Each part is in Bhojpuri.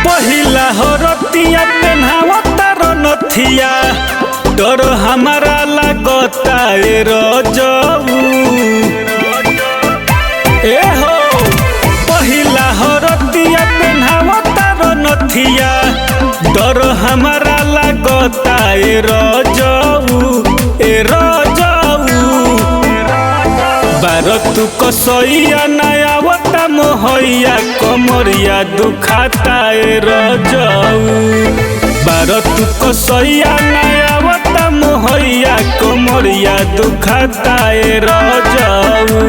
पहिला हो रतिया पेन्हावता रनथिया डर हमारा लागता ए रजऊ ए हो पहिला हो रतिया पेन्हावता रनथिया डर हमारा लागता ए रजऊ बारतु कसैया नयावता मोहैया कमरिया दुखाता ए रजऊ बारतु कसैया नयावता मोहैया कमरिया दुखाता ए रजऊ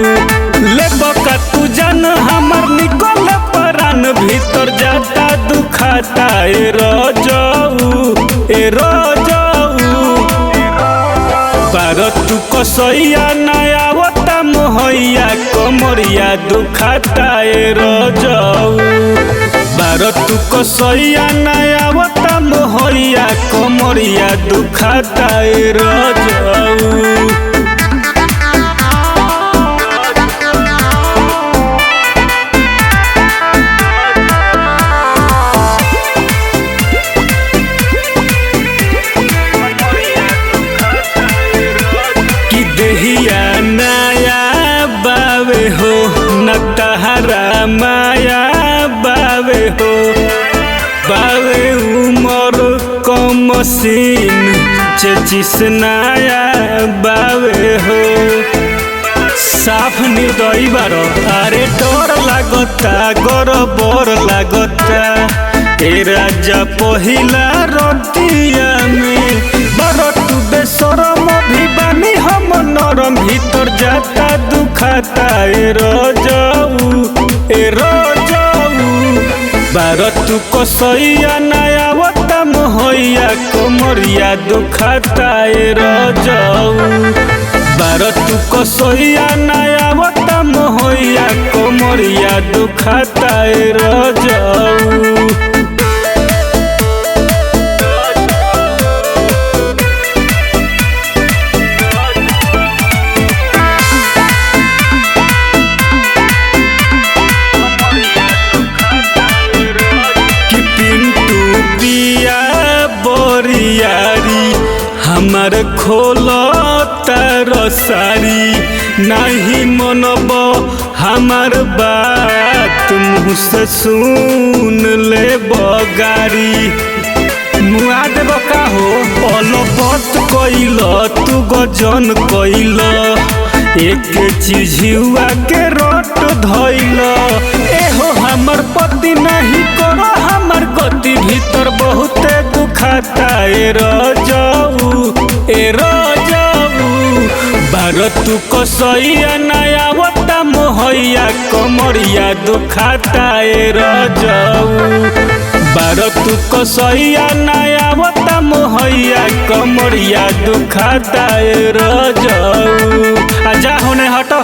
लेबका तू जान हमर निकल परान भीतर जाता दुखाता ए रजऊ बारतु कसैया नयावता मोहैया कमरिया दुखाता ए रजऊ बारतु कसैया नयावता मोहैया कमरिया दुखाता ए रजऊ हो न तहरा माया बावे हो बावे उमर कम सीन चेचिस नाया बावे हो साफ निर्दयी बारो अरे डर लागता गरबर लागता ए राजा पहिला रतिया में बरतु बेसरम भी बानी हम नरम भीतर जाता दुखाता ए रजऊ बारतु कसैया नयावता मोहैया कमरिया दुखाता ए रजऊ बारतु कसैया नयावता मोहैया कमरिया दुखाता ए रजऊ हमार खोलता रसारी नहीं मनब हमार बात मुँह से सुन ले बगारी मुआ देव का हो अलबत कैल तू गजन कैल एक चीजुआ के रट धैल एहो हमर पति नहीं करो हमर गति भीतर बहुते दुखाता ए रजऊ बारतु कसैया नयावता मोहैया कमरिया दुखाता ए रजऊ बारतु कसैया नयावता मोहैया कमरिया दुखाता ए रजऊ आजा होने हटो।